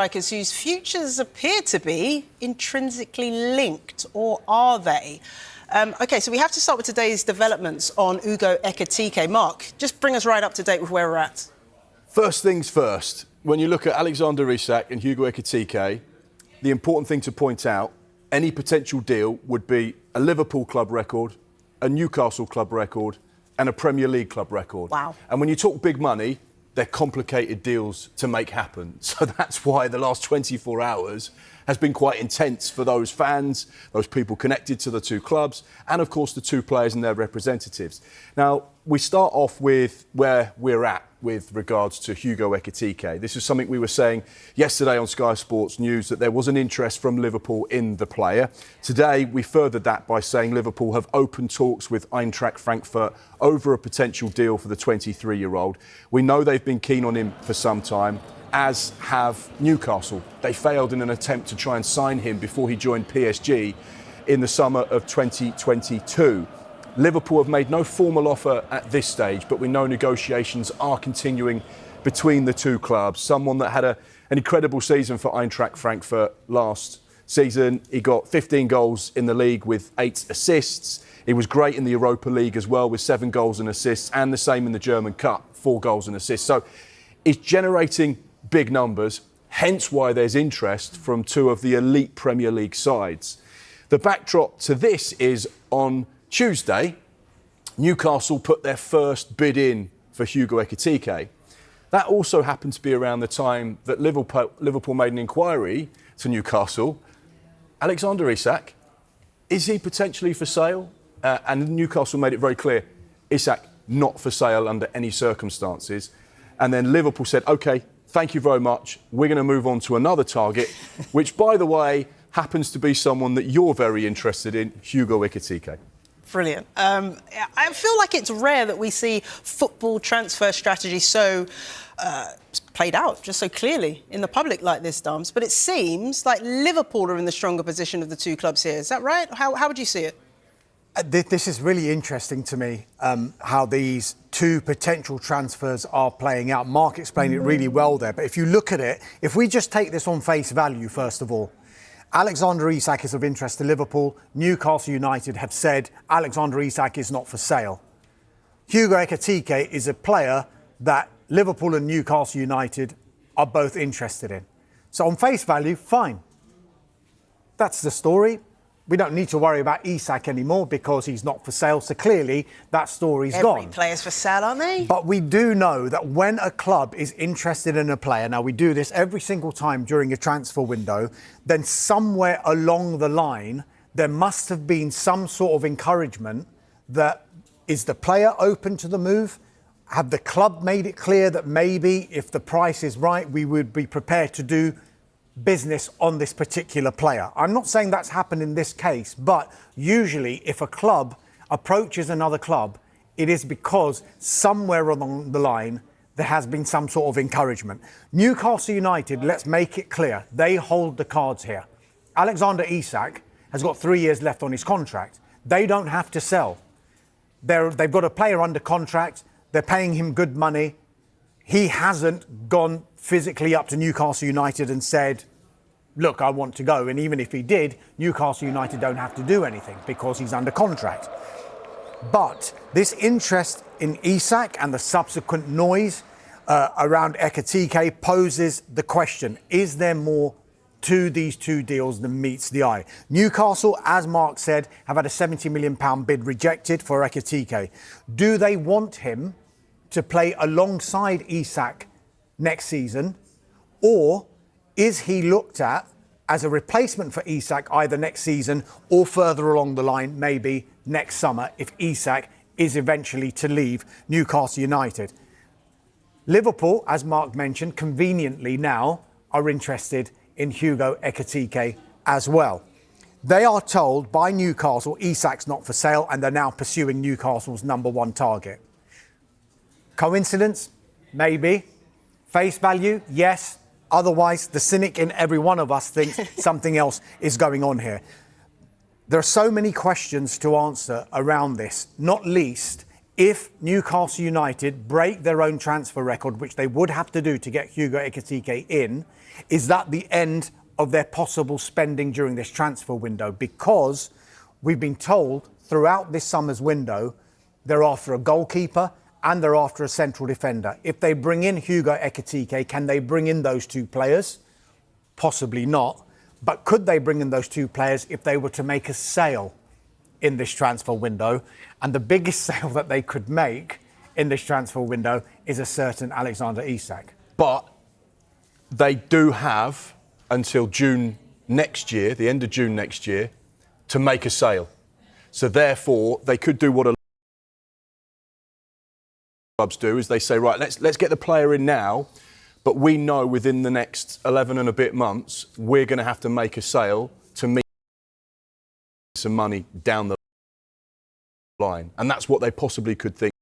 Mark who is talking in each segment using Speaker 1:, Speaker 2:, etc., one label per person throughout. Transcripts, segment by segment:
Speaker 1: Strikers whose futures appear to be intrinsically linked, or are they? OK, so we have to start with today's developments on Hugo Ekitike. Mark, just bring us right up to date with where we're at.
Speaker 2: First things first, when you look at Alexander Isak and Hugo Ekitike, the important thing to point out, any potential deal would be a Liverpool club record, a Newcastle club record and a Premier League club record.
Speaker 1: Wow.
Speaker 2: And when you talk big money, they're complicated deals to make happen. So that's why the last 24 hours has been quite intense for those fans, those people connected to the two clubs, and of course the two players and their representatives. Now, we start off with where we're at with regards to Hugo Ekitike. This is something we were saying yesterday on Sky Sports News, that there was an interest from Liverpool in the player. Today, we furthered that by saying Liverpool have opened talks with Eintracht Frankfurt over a potential deal for the 23-year-old. We know they've been keen on him for some time, as have Newcastle. They failed in an attempt to try and sign him before he joined PSG in the summer of 2022. Liverpool have made no formal offer at this stage, but we know negotiations are continuing between the two clubs. Someone that had an incredible season for Eintracht Frankfurt last season. He got 15 goals in the league with 8 assists. He was great in the Europa League as well with 7 goals and assists, and the same in the German Cup, 4 goals and assists. So he's generating big numbers, hence why there's interest from 2 of the elite Premier League sides. The backdrop to this is on Tuesday, Newcastle put their first bid in for Hugo Ekitike. That also happened to be around the time that Liverpool made an inquiry to Newcastle. Alexander Isak, is he potentially for sale? And Newcastle made it very clear, Isak not for sale under any circumstances. And then Liverpool said, OK, thank you very much. We're going to move on to another target, which, by the way, happens to be someone that you're very interested in, Hugo Ekitike.
Speaker 1: Brilliant. I feel like it's rare that we see football transfer strategy so played out, just so clearly in the public like this, Dams. But it seems like Liverpool are in the stronger position of the two clubs here. Is that right? How would you see it?
Speaker 3: This is really interesting to me, how these two potential transfers are playing out. Mark explained it really well there. But if you look at it, if we just take this on face value, first of all, Alexander Isak is of interest to Liverpool. Newcastle United have said Alexander Isak is not for sale. Hugo Ekitike is a player that Liverpool and Newcastle United are both interested in. So on face value, fine. That's the story. We don't need to worry about Isak anymore because he's not for sale. So clearly that story's gone.
Speaker 1: Every player's for sale, aren't they?
Speaker 3: But we do know that when a club is interested in a player, now we do this every single time during a transfer window, then somewhere along the line, there must have been some sort of encouragement that is the player open to the move? Have the club made it clear that maybe if the price is right, we would be prepared to do business on this particular player? I'm not saying that's happened in this case, but usually if a club approaches another club, it is because somewhere along the line there has been some sort of encouragement. Newcastle United, let's make it clear, they hold the cards here. Alexander Isak has got 3 years left on his contract. They don't have to sell. They've got a player under contract. They're paying him good money. He hasn't gone physically up to Newcastle United and said, look, I want to go. And even if he did, Newcastle United don't have to do anything because he's under contract. But this interest in Isak and the subsequent noise around Ekitike poses the question, is there more to these two deals than meets the eye? Newcastle, as Mark said, have had a £70 million bid rejected for Ekitike. Do they want him to play alongside Isak next season, or is he looked at as a replacement for Isak either next season or further along the line, maybe next summer, if Isak is eventually to leave Newcastle United? Liverpool, as Mark mentioned, conveniently now are interested in Hugo Ekitike as well. They are told by Newcastle Isak's not for sale, and they're now pursuing Newcastle's #1 target. Coincidence? Maybe. Face value? Yes. Otherwise, the cynic in every one of us thinks something else is going on here. There are so many questions to answer around this, not least, if Newcastle United break their own transfer record, which they would have to do to get Hugo Ekitike in, is that the end of their possible spending during this transfer window? Because we've been told throughout this summer's window, they're after a goalkeeper and they're after a central defender. If they bring in Hugo Ekitike, can they bring in those two players? Possibly not. But could they bring in those two players if they were to make a sale in this transfer window? And the biggest sale that they could make in this transfer window is a certain Alexander Isak.
Speaker 2: But they do have until June next year, the end of June next year, to make a sale. So therefore, they could do what a clubs do, is they say, right, let's get the player in now, but we know within the next 11 and a bit months, we're going to have to make a sale to meet some money down the line. And that's what they possibly could think.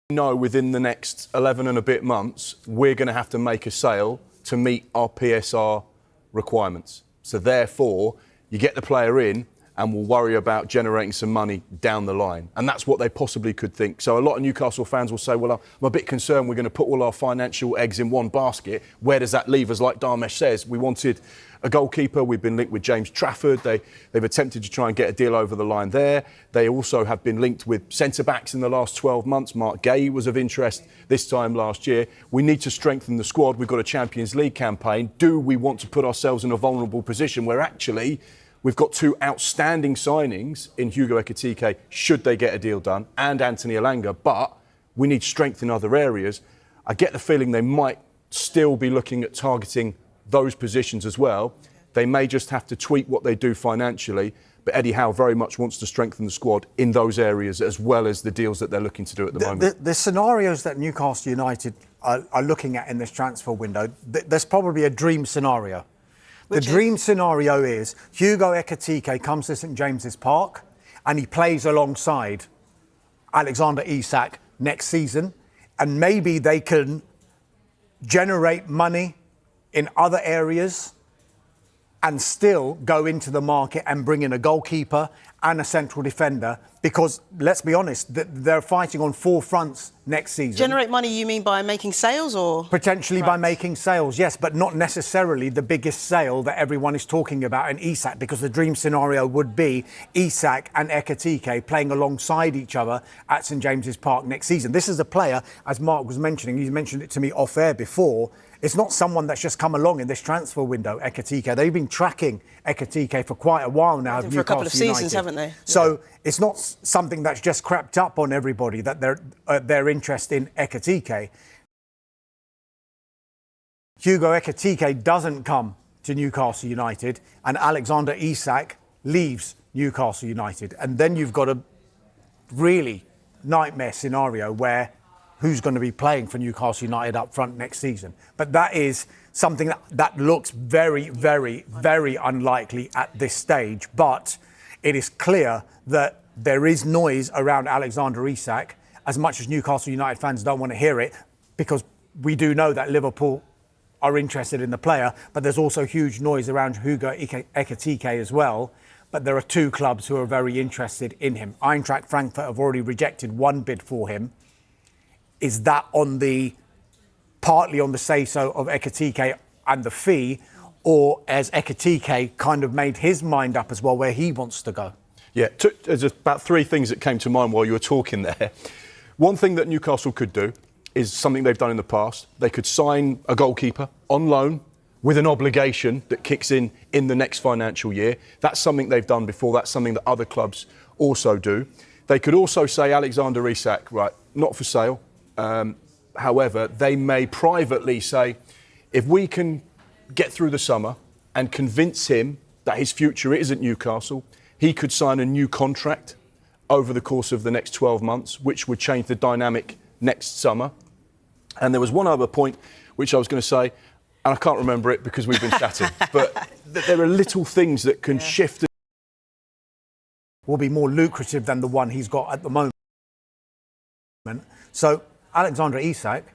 Speaker 2: We know within the next 11 and a bit months, we're going to have to make a sale to meet our PSR requirements. So therefore, you get the player in and we'll worry about generating some money down the line. And that's what they possibly could think. So a lot of Newcastle fans will say, well, I'm a bit concerned we're going to put all our financial eggs in one basket. Where does that leave us? Like Dharmesh says, we wanted a goalkeeper. We've been linked with James Trafford. They've attempted to try and get a deal over the line there. They also have been linked with centre-backs in the last 12 months. Mark Gay was of interest this time last year. We need to strengthen the squad. We've got a Champions League campaign. Do we want to put ourselves in a vulnerable position where actually we've got two outstanding signings in Hugo Ekitike, should they get a deal done, and Anthony Elanga, but we need strength in other areas? I get the feeling they might still be looking at targeting those positions as well. They may just have to tweak what they do financially, but Eddie Howe very much wants to strengthen the squad in those areas as well as the deals that they're looking to do at the moment.
Speaker 3: The scenarios that Newcastle United are looking at in this transfer window, there's probably a dream scenario. The dream scenario is Hugo Ekitike comes to St James's Park and he plays alongside Alexander Isak next season, and maybe they can generate money in other areas and still go into the market and bring in a goalkeeper and a central defender, because let's be honest, they're fighting on four fronts next season.
Speaker 1: Generate money, you mean by making sales, or?
Speaker 3: Potentially by making sales, yes, but not necessarily the biggest sale that everyone is talking about in Isak, because the dream scenario would be Isak and Ekitike playing alongside each other at St James's Park next season. This is a player, as Mark was mentioning, he's mentioned it to me off air before, it's not someone that's just come along in this transfer window, Ekitike. They've been tracking Ekitike for quite a while now.
Speaker 1: For a couple of seasons, haven't they?
Speaker 3: So it's not something that's just crept up on everybody, that their interest in Ekitike. Hugo Ekitike doesn't come to Newcastle United and Alexander Isak leaves Newcastle United. And then you've got a really nightmare scenario where who's going to be playing for Newcastle United up front next season. But that is something that looks very, very, very unlikely at this stage. But it is clear that there is noise around Alexander Isak, as much as Newcastle United fans don't want to hear it, because we do know that Liverpool are interested in the player, but there's also huge noise around Hugo Ekitike as well. But there are two clubs who are very interested in him. Eintracht Frankfurt have already rejected one bid for him. Is that partly on the say-so of Ekitike and the fee, or has Ekitike kind of made his mind up as well where he wants to go?
Speaker 2: Yeah, there's about three things that came to mind while you were talking there. One thing that Newcastle could do is something they've done in the past. They could sign a goalkeeper on loan with an obligation that kicks in the next financial year. That's something they've done before. That's something that other clubs also do. They could also say Alexander Isak, right, not for sale. However, they may privately say, if we can get through the summer and convince him that his future is at Newcastle, he could sign a new contract over the course of the next 12 months, which would change the dynamic next summer. And there was one other point which I was going to say, and I can't remember it because we've been chatting, but there are little things that can shift.
Speaker 3: Will be more lucrative than the one he's got at the moment. So Alexander Isak,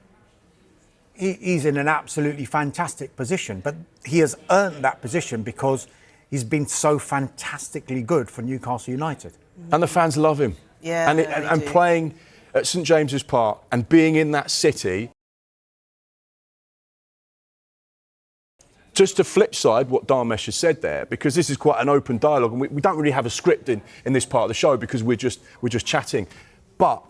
Speaker 3: he's in an absolutely fantastic position, but he has earned that position because he's been so fantastically good for Newcastle United.
Speaker 2: And the fans love him.
Speaker 1: Yeah,
Speaker 2: and playing at St James's Park and being in that city. Just to flip side what Dharmesh has said there, because this is quite an open dialogue, and we don't really have a script in this part of the show because we're just chatting. But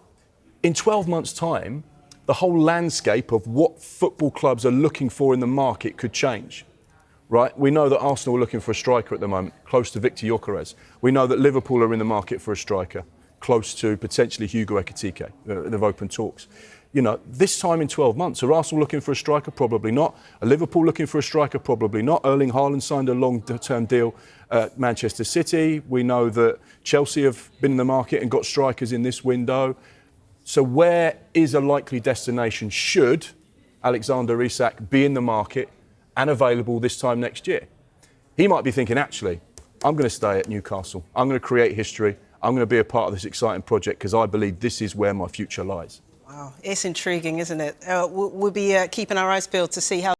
Speaker 2: in 12 months' time, the whole landscape of what football clubs are looking for in the market could change. Right? We know that Arsenal are looking for a striker at the moment, close to Victor Gyökeres. We know that Liverpool are in the market for a striker, close to potentially Hugo Ekitike. They've opened talks. You know, this time in 12 months, are Arsenal looking for a striker? Probably not. Are Liverpool looking for a striker? Probably not. Erling Haaland signed a long-term deal at Manchester City. We know that Chelsea have been in the market and got strikers in this window. So where is a likely destination should Alexander Isak be in the market and available this time next year? He might be thinking, actually, I'm going to stay at Newcastle. I'm going to create history. I'm going to be a part of this exciting project because I believe this is where my future lies.
Speaker 1: Wow, it's intriguing, isn't it? We'll be keeping our eyes peeled to see how